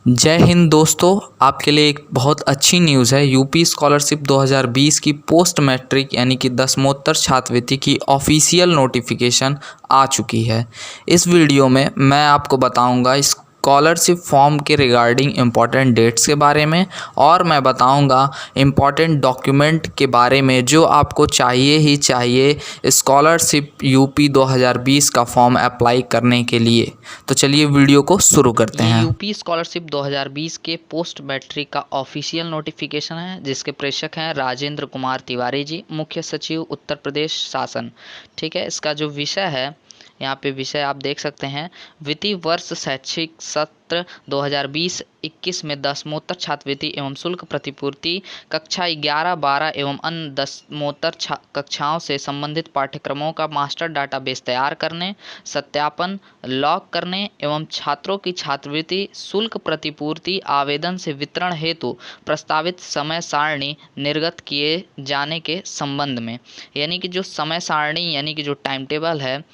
जय हिंद दोस्तों, आपके लिए एक बहुत अच्छी न्यूज़ है। यूपी स्कॉलरशिप 2020 की पोस्ट मैट्रिक यानी कि दसमोत्तर छात्रवृत्ति की ऑफिशियल नोटिफिकेशन आ चुकी है। इस वीडियो में मैं आपको बताऊंगा स्कॉलरशिप फॉर्म के रिगार्डिंग इम्पॉर्टेंट डेट्स के बारे में, और मैं बताऊंगा इम्पॉर्टेंट डॉक्यूमेंट के बारे में जो आपको चाहिए ही चाहिए स्कॉलरशिप यूपी 2020 का फॉर्म अप्लाई करने के लिए। तो चलिए वीडियो को शुरू करते ये हैं। यूपी स्कॉलरशिप 2020 के पोस्ट मैट्रिक का ऑफिशियल नोटिफिकेशन है, जिसके प्रेषक हैं राजेंद्र कुमार तिवारी जी, मुख्य सचिव उत्तर प्रदेश शासन। ठीक है, इसका जो विषय है, यहाँ पे विषय आप देख सकते हैं। वित्तीय वर्ष शैक्षिक सत्र 2020-21 में दसमोत्तर छात्रवृत्ति एवं शुल्क प्रतिपूर्ति कक्षा 11-12 एवं अन्य दसमोत्तर कक्षाओं से संबंधित पाठ्यक्रमों का मास्टर डाटाबेस तैयार करने, सत्यापन, लॉक करने एवं छात्रों की छात्रवृत्ति शुल्क प्रतिपूर्ति आवेदन से वितरण हेतु प्रस्तावित समय सारणी निर्गत किए जाने के संबंध में, यानी कि जो समय सारणी यानी कि जो टाइम टेबल है,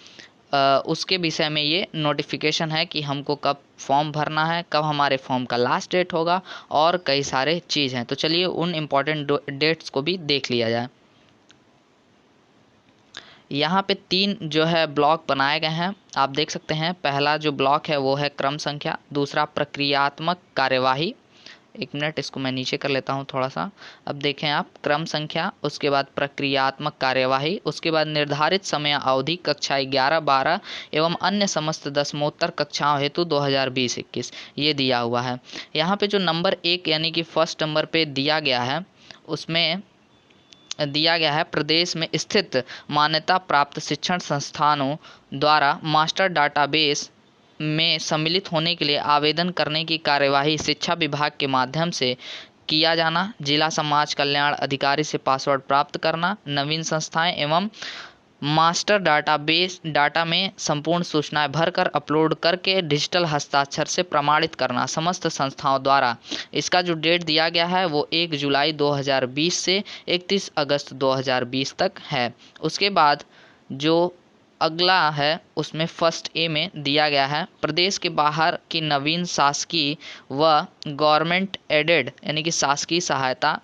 उसके विषय में ये नोटिफिकेशन है कि हमको कब फॉर्म भरना है, कब हमारे फॉर्म का लास्ट डेट होगा, और कई सारे चीज़ हैं। तो चलिए उन इम्पोर्टेंट डेट्स को भी देख लिया जाए। यहाँ पे 3 जो है ब्लॉक बनाए गए हैं, आप देख सकते हैं। पहला जो ब्लॉक है वो है क्रम संख्या, दूसरा प्रक्रियात्मक कार्यवाही। एक मिनट, इसको मैं नीचे कर लेता हूँ थोड़ा सा। अब देखें आप, क्रम संख्या, उसके बाद प्रक्रियात्मक कार्यवाही, उसके बाद निर्धारित समय अवधि कक्षा 11-12 एवं अन्य समस्त दसमोत्तर कक्षाओं हेतु 2020-21 ये दिया हुआ है। यहाँ पे जो नंबर 1 यानी कि फर्स्ट नंबर पे दिया गया है, उसमें दिया गया है प्रदेश में स्थित मान्यता प्राप्त शिक्षण संस्थानों द्वारा मास्टर डाटाबेस में सम्मिलित होने के लिए आवेदन करने की कार्यवाही शिक्षा विभाग के माध्यम से किया जाना, जिला समाज कल्याण अधिकारी से पासवर्ड प्राप्त करना, नवीन संस्थाएं एवं मास्टर डाटाबेस डाटा में संपूर्ण सूचनाएं भरकर अपलोड करके डिजिटल हस्ताक्षर से प्रमाणित करना समस्त संस्थाओं द्वारा। इसका जो डेट दिया गया है वो 1 जुलाई 2020 से 31 अगस्त 2020 तक है। उसके बाद जो अगला है उसमें फर्स्ट ए में दिया गया है प्रदेश के बाहर की नवीन शासकीय व गवर्नमेंट एडेड यानी कि शासकीय सहायता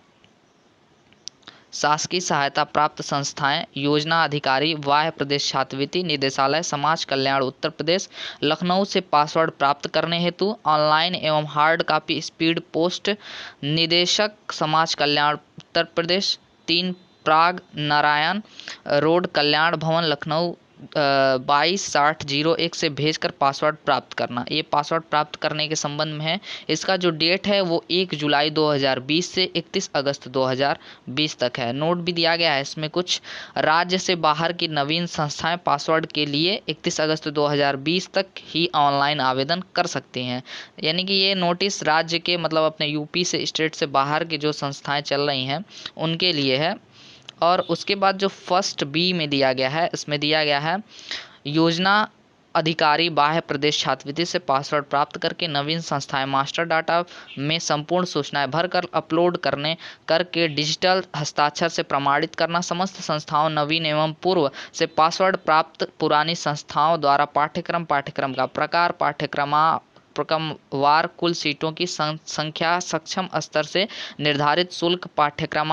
प्राप्त संस्थाएं, योजना अधिकारी, वाह्य प्रदेश छात्रवृत्ति निदेशालय समाज कल्याण उत्तर प्रदेश लखनऊ से पासवर्ड प्राप्त करने हेतु ऑनलाइन एवं हार्ड कॉपी स्पीड पोस्ट, निदेशक समाज कल्याण उत्तर प्रदेश 3 प्राग नारायण रोड कल्याण भवन लखनऊ 226001 से भेजकर पासवर्ड प्राप्त करना। ये पासवर्ड प्राप्त करने के संबंध में है। इसका जो डेट है वो 1 जुलाई 2020 से 31 अगस्त 2020 तक है। नोट भी दिया गया है इसमें कुछ, राज्य से बाहर की नवीन संस्थाएं पासवर्ड के लिए 31 अगस्त 2020 तक ही ऑनलाइन आवेदन कर सकती हैं। यानी कि ये नोटिस राज्य के मतलब अपने यूपी से स्टेट से बाहर की जो संस्थाएं चल रही हैं उनके लिए है। और उसके बाद जो फर्स्ट बी में दिया गया है, इसमें दिया गया है योजना अधिकारी बाह्य प्रदेश छात्रवृत्ति से पासवर्ड प्राप्त करके नवीन संस्थाएं मास्टर डाटा में संपूर्ण सूचनाएं भरकर अपलोड करके डिजिटल हस्ताक्षर से प्रमाणित करना समस्त संस्थाओं नवीन एवं पूर्व से पासवर्ड प्राप्त पुरानी संस्थाओं द्वारा पाठ्यक्रम का प्रकार पाठ्यक्रमवार कुल सीटों की संख्या सक्षम स्तर से निर्धारित शुल्क पाठ्यक्रम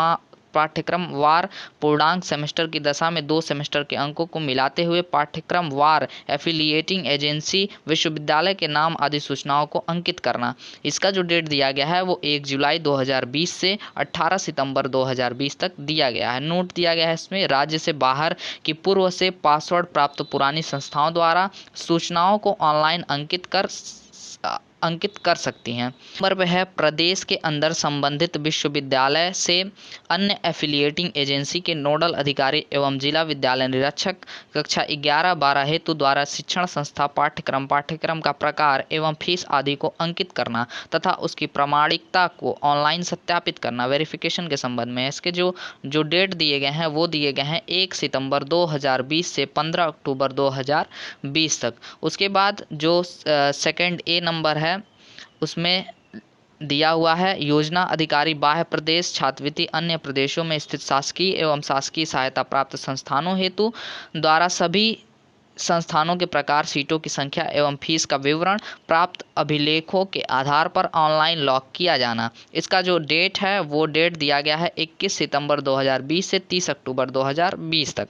वार पूर्णांक सेमेस्टर की दशा में 2 सेमेस्टर के अंकों को मिलाते हुए पाठ्यक्रम वार एफिलिएटिंग एजेंसी विश्वविद्यालय के नाम आदि सूचनाओं को अंकित करना। इसका जो डेट दिया गया है वो 1 जुलाई 2020 से 18 सितंबर 2020 तक दिया गया है। नोट दिया गया है इसमें, राज्य से बाहर की पूर्व से पासवर्ड प्राप्त पुरानी संस्थाओं द्वारा सूचनाओं को ऑनलाइन अंकित कर सकती हैं। नंबर पे है प्रदेश के अंदर संबंधित विश्वविद्यालय से अन्य एफिलिएटिंग एजेंसी के नोडल अधिकारी एवं जिला विद्यालय निरीक्षक कक्षा 11-12 हेतु द्वारा शिक्षण संस्था पाठ्यक्रम का प्रकार एवं फीस आदि को अंकित करना तथा उसकी प्रामाणिकता को ऑनलाइन सत्यापित करना वेरिफिकेशन के संबंध में। इसके जो डेट दिए गए हैं वो दिए गए हैं 1 सितंबर 2020 से 15 अक्टूबर 2020 तक। उसके बाद जो सेकंड ए नंबर है उसमें दिया हुआ है योजना अधिकारी बाह्य प्रदेश छात्रवृत्ति अन्य प्रदेशों में स्थित शासकीय एवं शासकीय सहायता प्राप्त संस्थानों हेतु द्वारा सभी संस्थानों के प्रकार, सीटों की संख्या एवं फीस का विवरण प्राप्त अभिलेखों के आधार पर ऑनलाइन लॉक किया जाना। इसका जो डेट है वो डेट दिया गया है 21 सितंबर 2020 से 30 अक्टूबर 2020 तक।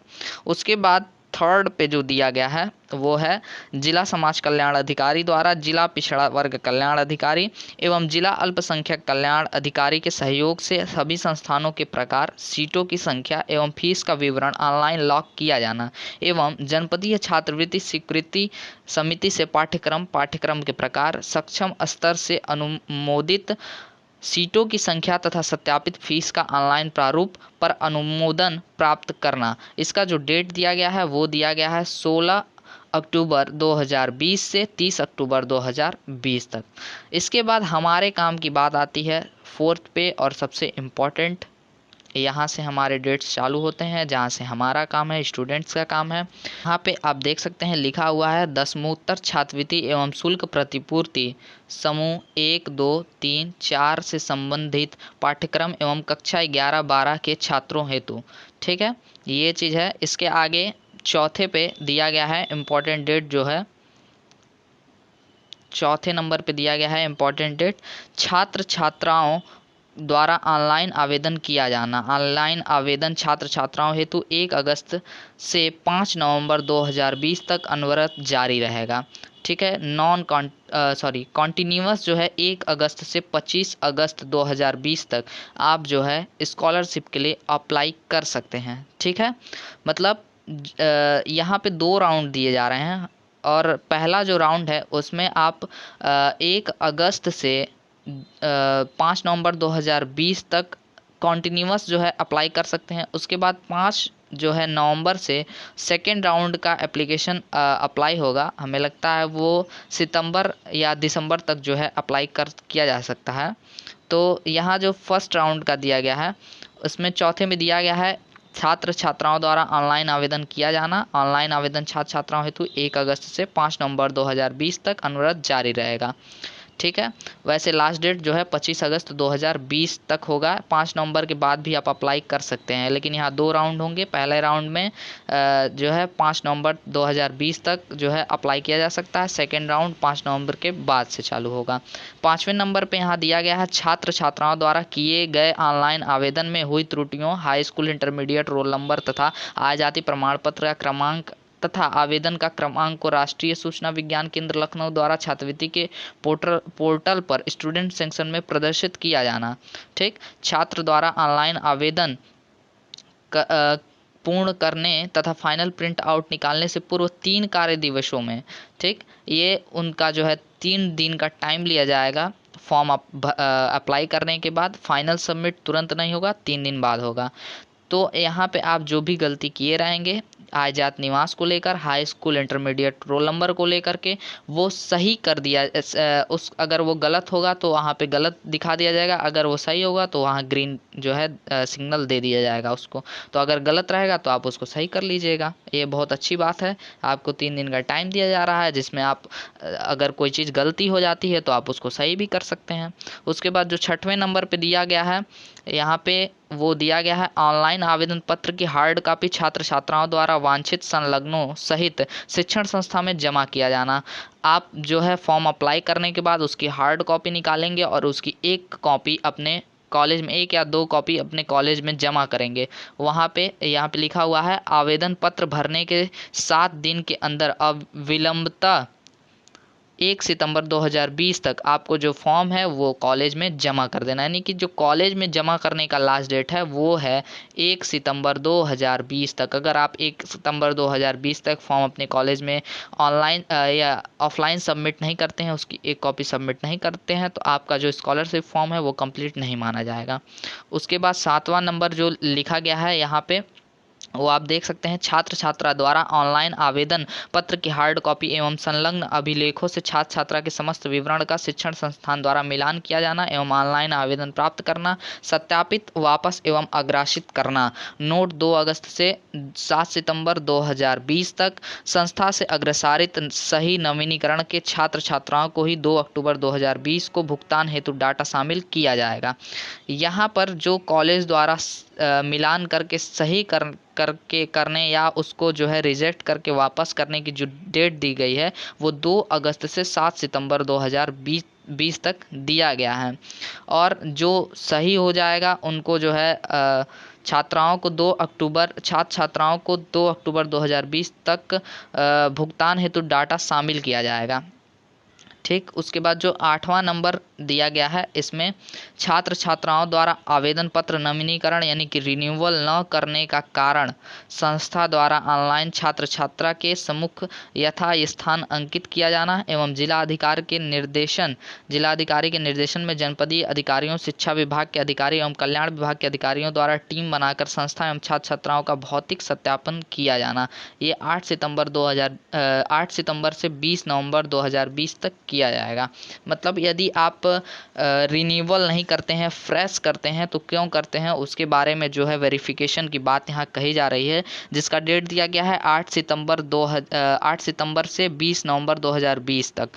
उसके बाद थर्ड पे जो दिया गया है वो है जिला समाज कल्याण अधिकारी द्वारा जिला पिछड़ा वर्ग कल्याण अधिकारी एवं जिला अल्पसंख्यक कल्याण अधिकारी के सहयोग से सभी संस्थानों के प्रकार, सीटों की संख्या एवं फीस का विवरण ऑनलाइन लॉक किया जाना एवं जनपदीय छात्रवृत्ति स्वीकृति समिति से पाठ्यक्रम के प्रकार, सक्षम स्तर से अनुमोदित सीटों की संख्या तथा सत्यापित फीस का ऑनलाइन प्रारूप पर अनुमोदन प्राप्त करना। इसका जो डेट दिया गया है वो दिया गया है 16 अक्टूबर 2020 से 30 अक्टूबर 2020 तक। इसके बाद हमारे काम की बात आती है फोर्थ पे और सबसे इम्पोर्टेंट, यहाँ से हमारे डेट्स चालू होते हैं जहाँ से हमारा काम है, स्टूडेंट्स का काम है। यहाँ पे आप देख सकते हैं लिखा हुआ है दसमोत्तर छात्रवृत्ति एवं शुल्क प्रतिपूर्ति समूह 1, 2, 3, 4 से संबंधित पाठ्यक्रम एवं कक्षा 11, 12 के छात्रों हेतु। ठीक है, ये चीज़ है। इसके आगे चौथे पे दिया गया है इम्पोर्टेंट डेट, जो है चौथे नंबर पे दिया गया है इम्पोर्टेंट डेट, छात्र छात्राओं द्वारा ऑनलाइन आवेदन किया जाना। ऑनलाइन आवेदन छात्र छात्राओं हेतु 1 अगस्त से 5 नवंबर 2020 तक अनवरत जारी रहेगा। ठीक है, कॉन्टिन्यूअस जो है 1 अगस्त से 25 अगस्त 2020 तक आप जो है स्कॉलरशिप के लिए अप्लाई कर सकते हैं। ठीक है, मतलब यहाँ पे 2 राउंड दिए जा रहे हैं और पहला जो राउंड है उसमें आप 1 अगस्त से 5 नवंबर 2020 तक कॉन्टिन्यूअस जो है अप्लाई कर सकते हैं। उसके बाद 5 जो है नवंबर से सेकेंड राउंड का एप्लीकेशन अप्लाई होगा। हमें लगता है वो सितंबर या दिसंबर तक जो है अप्लाई किया जा सकता है। तो यहाँ जो फर्स्ट राउंड का दिया गया है उसमें चौथे में दिया गया है छात्र छात्राओं द्वारा ऑनलाइन आवेदन किया जाना। ऑनलाइन आवेदन छात्र छात्राओं हेतु 1 अगस्त से 5 नवंबर 2020 तक अनवरत जारी रहेगा। ठीक है, वैसे लास्ट डेट जो है 25 अगस्त 2020 तक होगा। 5 नवंबर के बाद भी आप अप्लाई कर सकते हैं, लेकिन यहाँ 2 राउंड होंगे। पहले राउंड में जो है 5 नवंबर 2020 तक जो है अप्लाई किया जा सकता है। सेकेंड राउंड 5 नवंबर के बाद से चालू होगा। 5वें नंबर पे यहाँ दिया गया है छात्र छात्राओं द्वारा किए गए ऑनलाइन आवेदन में हुई त्रुटियों, high school intermediate roll number तथा आय जाति प्रमाण पत्र का क्रमांक तथा आवेदन का क्रमांक को राष्ट्रीय सूचना विज्ञान केंद्र लखनऊ द्वारा छात्रवृत्ति के पोर्टल पर स्टूडेंट सेक्शन में प्रदर्शित किया जाना। ठीक, छात्र द्वारा ऑनलाइन आवेदन पूर्ण करने तथा फाइनल प्रिंट आउट निकालने से पूर्व 3 कार्य दिवसों में, ठीक, ये उनका जो है 3 दिन का टाइम लिया जाएगा। फॉर्म अप्लाई करने के बाद फाइनल सबमिट तुरंत नहीं होगा, 3 दिन बाद होगा। तो यहाँ पे आप जो भी गलती किए रहेंगे आय जात निवास को लेकर, high school intermediate roll number को लेकर के, वो सही कर दिया। अगर वो गलत होगा तो वहाँ पे गलत दिखा दिया जाएगा, अगर वो सही होगा तो वहाँ ग्रीन जो है सिग्नल दे दिया जाएगा उसको। तो अगर गलत रहेगा तो आप उसको सही कर लीजिएगा। ये बहुत अच्छी बात है। आपको 3 दिन का टाइम दिया जा रहा है जिसमें आप अगर कोई चीज़ गलती हो जाती है तो आप उसको सही भी कर सकते हैं। उसके बाद जो 6वें नंबर पे दिया गया है, यहाँ पे वो दिया गया है ऑनलाइन आवेदन पत्र की हार्ड कॉपी छात्र छात्राओं द्वारा वांछित संलग्नों सहित शिक्षण संस्था में जमा किया जाना। आप जो है फॉर्म अप्लाई करने के बाद उसकी हार्ड कॉपी निकालेंगे और उसकी 1 कॉपी अपने कॉलेज में, 1 या 2 कॉपी अपने कॉलेज में जमा करेंगे। वहाँ पे यहाँ पे लिखा हुआ है आवेदन पत्र भरने के 7 दिन के अंदर अविलंबता 1 सितंबर 2020 तक आपको जो फॉर्म है वो कॉलेज में जमा कर देना। यानी कि जो कॉलेज में जमा करने का लास्ट डेट है वो है 1 सितंबर 2020 तक। अगर आप 1 सितंबर 2020 तक फॉर्म अपने कॉलेज में ऑनलाइन या ऑफलाइन सबमिट नहीं करते हैं, उसकी 1 कॉपी सबमिट नहीं करते हैं, तो आपका जो स्कॉलरशिप फॉर्म है वो कंप्लीट नहीं माना जाएगा। उसके बाद 7वां नंबर जो लिखा गया है यहाँ पे वो आप देख सकते हैं छात्र छात्रा द्वारा ऑनलाइन आवेदन पत्र की हार्ड कॉपी एवं संलग्न अभिलेखों से छात्र छात्रा के समस्त विवरण का शिक्षण संस्थान द्वारा मिलान किया जाना एवं ऑनलाइन आवेदन प्राप्त करना, सत्यापित, वापस एवं अग्रासित करना। नोट 2 अगस्त से 7 सितंबर 2020 तक संस्था से अग्रसारित सही नवीनीकरण के छात्र छात्राओं को ही 2 अक्टूबर 2020 को भुगतान हेतु डाटा शामिल किया जाएगा। यहाँ पर जो कॉलेज द्वारा मिलान करके सही करके करने या उसको जो है रिजेक्ट करके वापस करने की जो डेट दी गई है वो 2 अगस्त से 7 सितंबर 2020 तक दिया गया है। और जो सही हो जाएगा उनको जो है छात्राओं को 2 अक्टूबर छात्राओं को 2 अक्टूबर 2020 तक भुगतान हेतु डाटा शामिल किया जाएगा। ठीक, उसके बाद जो 8वां नंबर दिया गया है इसमें छात्र छात्राओं द्वारा आवेदन पत्र नवीनीकरण यानी कि रिन्यूअल न करने का कारण संस्था द्वारा ऑनलाइन छात्र छात्रा के सम्मुख यथा स्थान अंकित किया जाना एवं जिलाधिकारी के निर्देशन में जनपदीय अधिकारियों, शिक्षा विभाग के अधिकारी एवं कल्याण विभाग के अधिकारियों द्वारा टीम बनाकर संस्था एवं छात्र छात्राओं का भौतिक सत्यापन किया जाना। ये 8 सितंबर से 20 नवंबर 2020 तक किया जाएगा। मतलब यदि आप रिन्यूअल नहीं करते हैं, फ्रेश करते हैं तो क्यों करते हैं उसके बारे में जो है वेरिफिकेशन की बात यहाँ कही जा रही है, जिसका डेट दिया गया है 8 सितंबर से 20 नवंबर 2020 तक।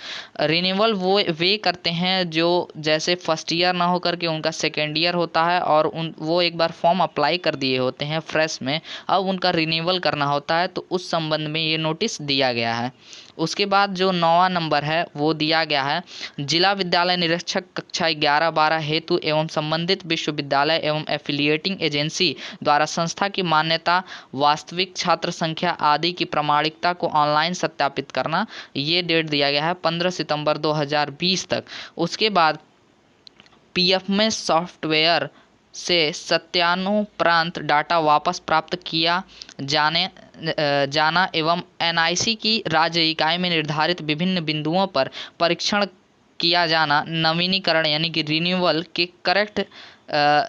रिन्यूअल वे करते हैं जो जैसे फर्स्ट ईयर ना होकर के उनका सेकेंड ईयर होता है और वो एक बार फॉर्म अप्लाई कर दिए होते हैं फ्रेश में, अब उनका रिन्यूअल करना होता है, तो उस संबंध में ये नोटिस दिया गया है। उसके बाद जो 9वां नंबर है वो दिया गया है जिला विद्यालय निरीक्षक कक्षा 11-12 हेतु एवं संबंधित विश्वविद्यालय एवं एफिलिएटिंग एजेंसी द्वारा संस्था की मान्यता, वास्तविक छात्र संख्या आदि की प्रामाणिकता को ऑनलाइन सत्यापित करना। ये डेट दिया गया है 15 सितंबर 2020 तक। उसके बाद पीएफएमएस सॉफ्टवेयर से सत्यानुप्रांत डाटा वापस प्राप्त किया जाना एवं एनआईसी की राज्य इकाई में निर्धारित विभिन्न बिंदुओं पर परीक्षण किया जाना नवीनीकरण यानी कि रिन्यूअल के करेक्ट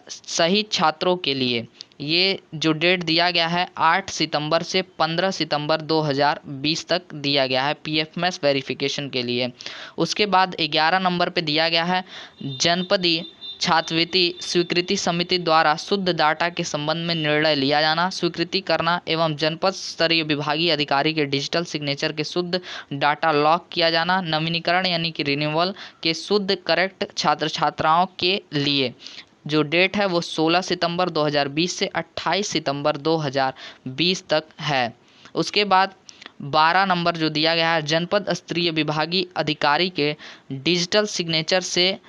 सही छात्रों के लिए। ये जो डेट दिया गया है 8 सितंबर से 15 सितंबर 2020 तक दिया गया है पीएफएमएस वेरिफिकेशन के लिए। उसके बाद 11 नंबर पे दिया गया है जनपदीय छात्रवृत्ति स्वीकृति समिति द्वारा शुद्ध डाटा के संबंध में निर्णय लिया जाना, स्वीकृति करना एवं जनपद स्तरीय विभागीय अधिकारी के डिजिटल सिग्नेचर के शुद्ध डाटा लॉक किया जाना, नवीनीकरण यानी कि रिन्यूअल के शुद्ध करेक्ट छात्र छात्राओं के लिए। जो डेट है वो 16 सितंबर 2020 से 28 सितंबर 2020 तक है। उसके बाद 12 नंबर जो दिया गया है जनपद स्तरीय विभागीय अधिकारी के डिजिटल सिग्नेचर से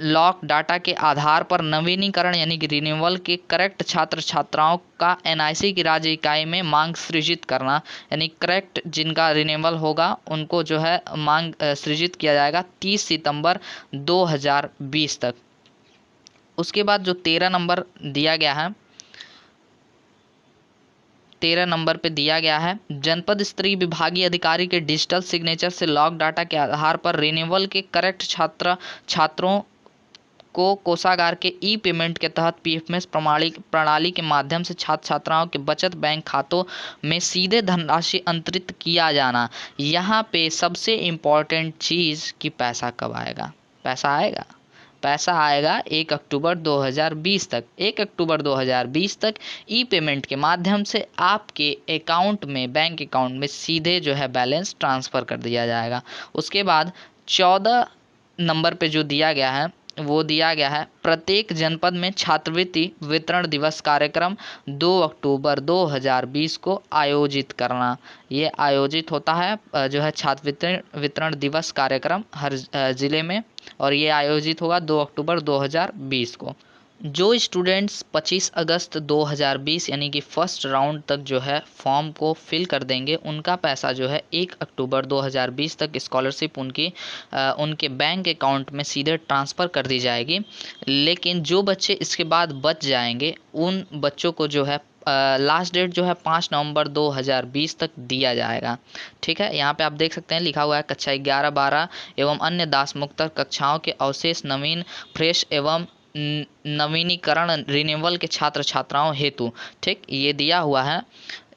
लॉक डाटा के आधार पर नवीनीकरण यानी कि रिन्यूअल के करेक्ट छात्र छात्राओं का एनआईसी की राज्य इकाई में मांग सृजित करना, यानी करेक्ट जिनका रिन्यूअल होगा उनको जो है मांग सृजित किया जाएगा 30 सितंबर 2020 तक। उसके बाद जो 13 नंबर दिया गया है 13 नंबर पे दिया गया है जनपद स्तरीय विभागीय अधिकारी के डिजिटल सिग्नेचर से लॉक डाटा के आधार पर रिन्यूअल के करेक्ट छात्रों को कोषागार के ई पेमेंट के तहत पीएफएमएस प्रणाली के माध्यम से छात्र छात्राओं के बचत बैंक खातों में सीधे धनराशि अंतरित किया जाना। यहाँ पे सबसे इम्पॉर्टेंट चीज़ कि पैसा कब आएगा। पैसा आएगा 1 अक्टूबर 2020 तक। 1 अक्टूबर 2020 तक ई पेमेंट के माध्यम से आपके अकाउंट में, बैंक अकाउंट में सीधे जो है बैलेंस ट्रांसफ़र कर दिया जाएगा। उसके बाद 14 नंबर पे जो दिया गया है वो दिया गया है प्रत्येक जनपद में छात्रवृत्ति वितरण दिवस कार्यक्रम 2 अक्टूबर 2020 को आयोजित करना। ये आयोजित होता है जो है छात्र वितरण दिवस कार्यक्रम हर ज़िले में, और ये आयोजित होगा 2 अक्टूबर 2020 को। जो स्टूडेंट्स 25 अगस्त 2020 यानी कि फर्स्ट राउंड तक जो है फॉर्म को फिल कर देंगे उनका पैसा जो है 1 अक्टूबर 2020 तक स्कॉलरशिप उनके बैंक अकाउंट में सीधे ट्रांसफ़र कर दी जाएगी। लेकिन जो बच्चे इसके बाद बच जाएंगे उन बच्चों को जो है लास्ट डेट जो है 5 नवंबर 2020 तक दिया जाएगा। ठीक है, यहाँ पे आप देख सकते हैं लिखा हुआ है कक्षा 11-12 एवं अन्य दासमुक्तर कक्षाओं के अवशेष नवीन फ्रेश एवं नवीनीकरण रिन्यूअल के छात्र छात्राओं हेतु। ठीक, ये दिया हुआ है,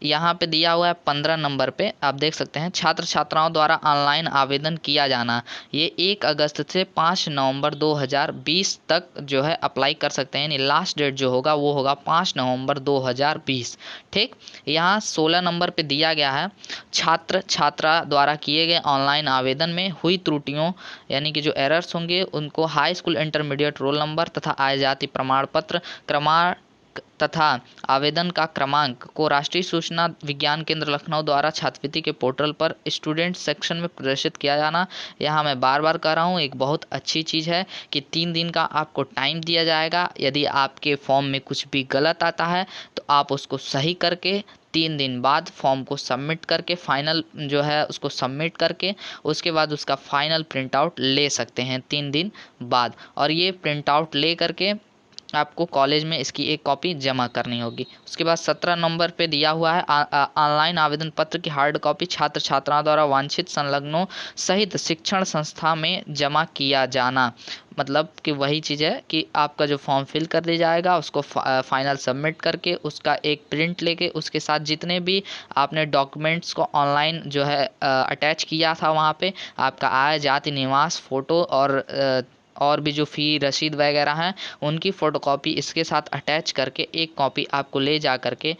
यहाँ पे दिया हुआ है 15 नंबर पे आप देख सकते हैं छात्र छात्राओं द्वारा ऑनलाइन आवेदन किया जाना। ये 1 अगस्त से 5 नवंबर 2020 तक जो है अप्लाई कर सकते हैं, यानी लास्ट डेट जो होगा वो होगा 5 नवंबर 2020। ठीक, यहाँ 16 नंबर पे दिया गया है छात्र छात्रा द्वारा किए गए ऑनलाइन आवेदन में हुई त्रुटियों यानी कि जो एरर्स होंगे उनको high school intermediate roll number तथा आय जाति प्रमाण पत्र क्रमांक तथा आवेदन का क्रमांक को राष्ट्रीय सूचना विज्ञान केंद्र लखनऊ द्वारा छात्रवृत्ति के पोर्टल पर स्टूडेंट सेक्शन में प्रदर्शित किया जाना। यहाँ मैं बार बार कह रहा हूँ, एक बहुत अच्छी चीज़ है कि 3 दिन का आपको टाइम दिया जाएगा। यदि आपके फॉर्म में कुछ भी गलत आता है तो आप उसको सही करके 3 दिन बाद फॉर्म को सबमिट करके फाइनल जो है उसको सबमिट करके उसके बाद उसका फाइनल प्रिंट आउट ले सकते हैं 3 दिन बाद। और ये प्रिंट आउट ले करके आपको कॉलेज में इसकी एक कॉपी जमा करनी होगी। उसके बाद 17 नंबर पे दिया हुआ है ऑनलाइन आवेदन पत्र की हार्ड कॉपी छात्र छात्राओं द्वारा वांछित संलग्नों सहित शिक्षण संस्था में जमा किया जाना। मतलब कि वही चीज़ है कि आपका जो फॉर्म फिल कर दिया जाएगा उसको फाइनल सबमिट करके उसका एक प्रिंट लेके उसके साथ जितने भी आपने डॉक्यूमेंट्स को ऑनलाइन जो है अटैच किया था वहाँ पे आपका आय जाति निवास फ़ोटो और भी जो फ़ी रसीद वगैरह हैं उनकी फ़ोटोकॉपी इसके साथ अटैच करके एक कॉपी आपको ले जा करके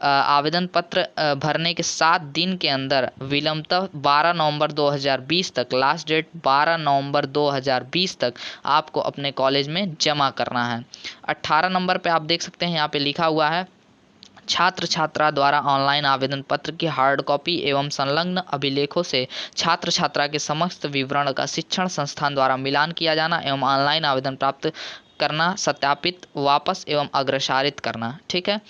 आवेदन पत्र भरने के 7 दिन के अंदर विलंबतः 12 नवंबर 2020 तक, लास्ट डेट 12 नवंबर 2020 तक आपको अपने कॉलेज में जमा करना है। 18 नंबर पे आप देख सकते हैं यहाँ पे लिखा हुआ है छात्र छात्रा द्वारा ऑनलाइन आवेदन पत्र की हार्ड कॉपी एवं संलग्न अभिलेखों से छात्र छात्रा के समस्त विवरण का शिक्षण संस्थान द्वारा मिलान किया जाना एवं ऑनलाइन आवेदन प्राप्त करना, सत्यापित, वापस एवं अग्रसारित करना। ठीक है,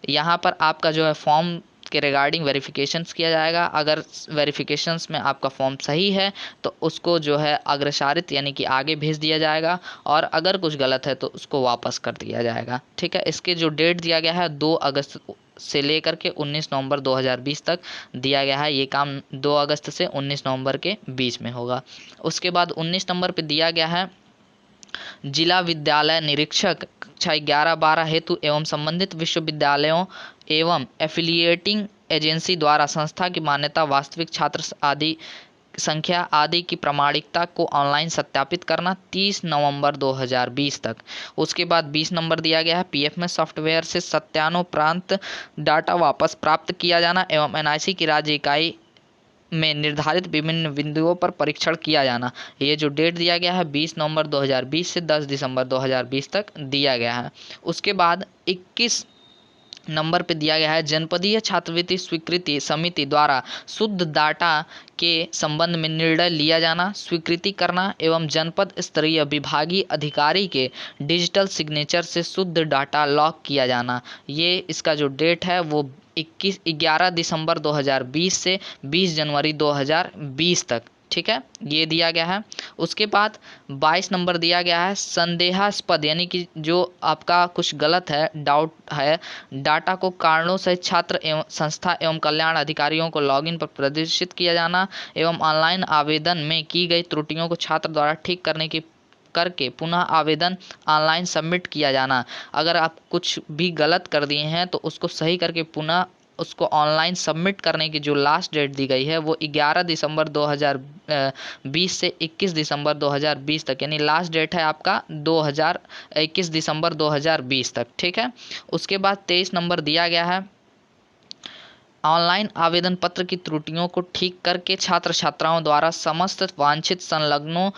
यहाँ पर आपका जो है फॉर्म के रिगार्डिंग वेरिफिकेशंस किया जाएगा। अगर वेरिफिकेशंस में आपका फॉर्म सही है तो उसको जो है अग्रसारित यानी कि आगे भेज दिया जाएगा और अगर कुछ गलत है तो उसको वापस कर दिया जाएगा। ठीक है, इसके जो डेट दिया गया है 2 अगस्त से लेकर के 19 नवंबर 2020 तक दिया गया है। ये काम 2 अगस्त से 19 नवंबर के बीच में होगा। उसके बाद 19 नंबर पे दिया गया है जिला विद्यालय निरीक्षक कक्षा 11-12 हेतु एवं संबंधित विश्वविद्यालयों एवं एफिलिएटिंग एजेंसी द्वारा संस्था की मान्यता, वास्तविक छात्र आदि संख्या आदि की प्रामाणिकता को ऑनलाइन सत्यापित करना 30 नवंबर 2020 तक। उसके बाद 20 नंबर दिया गया है पीएफएमएस सॉफ्टवेयर से सत्यानुप्रांत डाटा वापस प्राप्त किया जाना एवं एनआईसी की राज्य इकाई में निर्धारित विभिन्न बिंदुओं पर परीक्षण किया जाना। ये जो डेट दिया गया है 20 नवंबर 2020 से 10 दिसंबर 2020 तक दिया गया है। उसके बाद 21 नंबर पे दिया गया है जनपदीय छात्रवृत्ति स्वीकृति समिति द्वारा शुद्ध डाटा के संबंध में निर्णय लिया जाना, स्वीकृति करना एवं जनपद स्तरीय विभागीय अधिकारी के डिजिटल सिग्नेचर से शुद्ध डाटा लॉक किया जाना। ये इसका जो डेट है वो 11 दिसंबर 2020 से 20 जनवरी 2020 तक। ठीक है, ये दिया गया है। उसके बाद 22 नंबर दिया गया है संदेहास्पद यानी कि जो आपका कुछ गलत है, डाउट है, डाटा को कारणों से छात्र एवं संस्था एवं कल्याण अधिकारियों को लॉगिन पर प्रदर्शित किया जाना एवं ऑनलाइन आवेदन में की गई त्रुटियों को छात्र द्वारा ठीक करके पुनः आवेदन ऑनलाइन सबमिट किया जाना। अगर आप कुछ भी गलत कर दिए हैं तो उसको सही करके पुनः उसको ऑनलाइन सबमिट करने की जो लास्ट डेट दी गई है वो 11 दिसंबर 2020 से 21 दिसंबर 2020 तक, यानी लास्ट डेट है आपका 21 दिसंबर 2020 तक। ठीक है, उसके बाद 23 नंबर दिया गया है ऑनलाइन आवेदन पत्र की त्रुटियों को ठीक करके छात्र छात्राओं द्वारा समस्त वांछित संलग्नों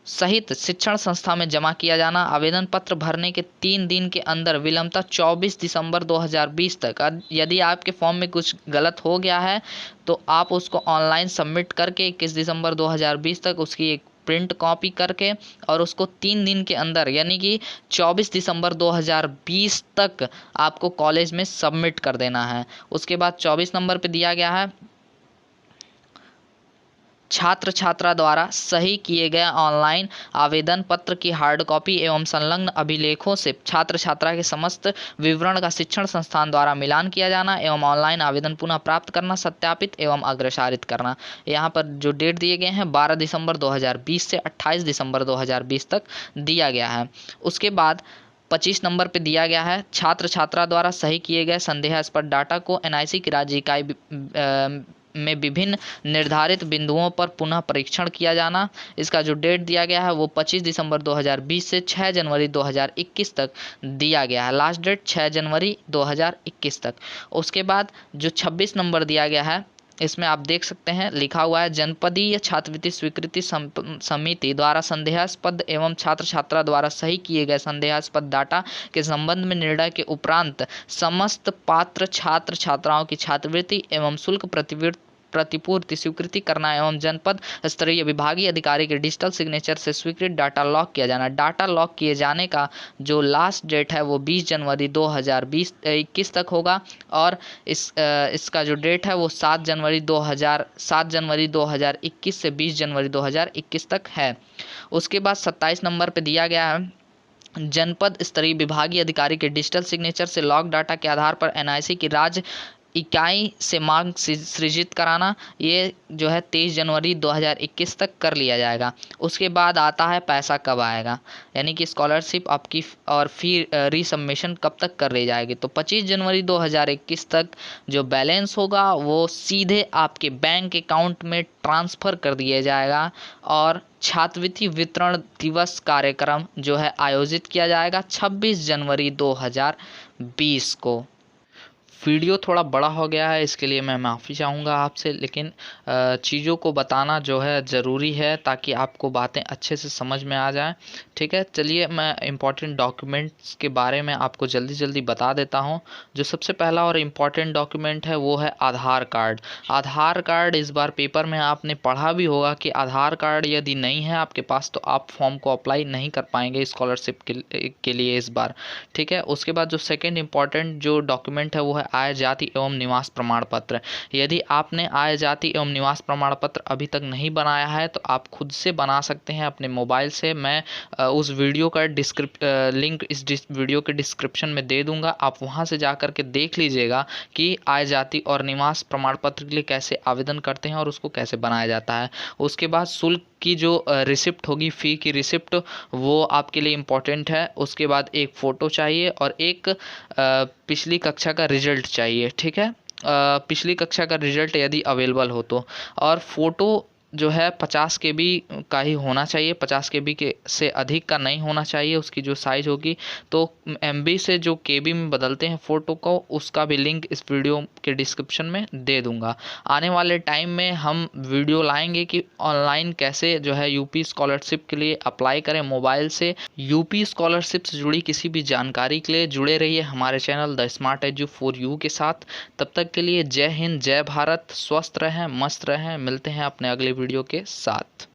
सहित शिक्षण संस्था में जमा किया जाना। आवेदन पत्र भरने के 3 दिन के अंदर विलंबतः 24 दिसंबर 2020 तक। यदि आपके फॉर्म में कुछ गलत हो गया है तो आप उसको ऑनलाइन सबमिट करके 21 दिसंबर 2020 तक उसकी एक प्रिंट कॉपी करके और उसको 3 दिन के अंदर यानी कि 24 दिसंबर 2020 तक आपको कॉलेज में सबमिट कर देना है। उसके बाद 24 नंबर पे दिया गया है छात्र छात्रा द्वारा सही किए गए ऑनलाइन आवेदन पत्र की हार्ड कॉपी एवं संलग्न अभिलेखों से छात्र छात्रा के समस्त विवरण का शिक्षण संस्थान द्वारा मिलान किया जाना एवं ऑनलाइन आवेदन पुनः प्राप्त करना, सत्यापित एवं अग्रसारित करना। यहाँ पर जो डेट दिए गए हैं 12 दिसंबर 2020 से 28 दिसंबर 2020 तक दिया गया है। उसके बाद 25 नंबर पे दिया गया है छात्र छात्रा द्वारा सही किए गए संदेहास्पद डाटा को एनआईसी की राज्य इकाई में विभिन्न निर्धारित बिंदुओं पर पुनः परीक्षण किया जाना। इसका जो डेट दिया गया है वो 25 दिसंबर 2020 से 6 जनवरी 2021 तक दिया गया है। लास्ट डेट 6 जनवरी 2021 तक। उसके बाद जो 26 नंबर दिया गया है इसमें आप देख सकते हैं लिखा हुआ है जनपदीय छात्रवृत्ति स्वीकृति समिति द्वारा संदेहास्पद एवं छात्र छात्रा द्वारा सही किए गए संदेहास्पद डाटा के संबंध में निर्णय के उपरांत समस्त पात्र छात्र छात्राओं की छात्रवृत्ति एवं शुल्क प्रतिपूर्ति स्वीकृति करना एवं जनपद स्तरीय विभागीय अधिकारी के डिजिटल सिग्नेचर से स्वीकृत डाटा लॉक किया जाना। डाटा लॉक किए जाने का जो लास्ट डेट है वो 20 जनवरी 2021 तक होगा और इसका जो डेट है वो 7 जनवरी 2021 से 20 जनवरी 2021 तक है। उसके बाद 27 नंबर पे दिया गया है जनपद स्तरीय विभागीय अधिकारी के डिजिटल सिग्नेचर से लॉक डाटा के आधार पर एनआईसी की राज्य इकाई से मांग सृजित कराना। ये जो है 23 जनवरी 2021 तक कर लिया जाएगा। उसके बाद आता है पैसा कब आएगा, यानी कि स्कॉलरशिप आपकी और फी रीसबमिशन कब तक कर ली जाएगी। तो 25 जनवरी 2021 तक जो बैलेंस होगा वो सीधे आपके बैंक अकाउंट में ट्रांसफ़र कर दिया जाएगा और छात्रवृत्ति वितरण दिवस कार्यक्रम जो है आयोजित किया जाएगा 26 जनवरी 2020 को। वीडियो थोड़ा बड़ा हो गया है, इसके लिए मैं माफ़ी चाहूँगा आपसे, लेकिन चीज़ों को बताना जो है ज़रूरी है ताकि आपको बातें अच्छे से समझ में आ जाएं। ठीक है, चलिए मैं इम्पॉर्टेंट डॉक्यूमेंट्स के बारे में आपको जल्दी जल्दी बता देता हूं। जो सबसे पहला और इम्पॉर्टेंट डॉक्यूमेंट है वो है आधार कार्ड। आधार कार्ड इस बार पेपर में आपने पढ़ा भी होगा कि आधार कार्ड यदि नहीं है आपके पास तो आप फॉर्म को अप्लाई नहीं कर पाएंगे स्कॉलरशिप के लिए इस बार। ठीक है, उसके बाद जो सेकेंड इम्पॉर्टेंट जो डॉक्यूमेंट है वो है आय जाति एवं निवास प्रमाण पत्र। यदि आपने आय जाति एवं निवास प्रमाण पत्र अभी तक नहीं बनाया है तो आप खुद से बना सकते हैं अपने मोबाइल से। मैं उस वीडियो का लिंक इस वीडियो के डिस्क्रिप्शन में दे दूंगा, आप वहां से जा कर के देख लीजिएगा कि आय जाति और निवास प्रमाण पत्र के लिए कैसे आवेदन करते हैं और उसको कैसे बनाया जाता है। उसके बाद शुल्क की जो रिसिप्ट होगी, फ़ी की रिसिप्ट, वो आपके लिए इम्पोर्टेंट है। उसके बाद एक फ़ोटो चाहिए और एक पिछली कक्षा का रिजल्ट चाहिए। ठीक है, पिछली कक्षा का रिजल्ट यदि अवेलेबल हो तो, और फ़ोटो जो है 50 KB का ही होना चाहिए, 50 KB के से अधिक का नहीं होना चाहिए। उसकी जो साइज़ होगी तो MB से जो KB में बदलते हैं फ़ोटो को, उसका भी लिंक इस वीडियो के डिस्क्रिप्शन में दे दूंगा। आने वाले टाइम में हम वीडियो लाएंगे कि ऑनलाइन कैसे जो है यूपी स्कॉलरशिप के लिए अप्लाई करें मोबाइल से। यूपी स्कॉलरशिप से जुड़ी किसी भी जानकारी के लिए जुड़े रहिए हमारे channel the smart edu for you के साथ। तब तक के लिए जय हिंद, जय भारत, स्वस्थ रहें, मस्त रहें। मिलते हैं अपने अगले वीडियो के साथ।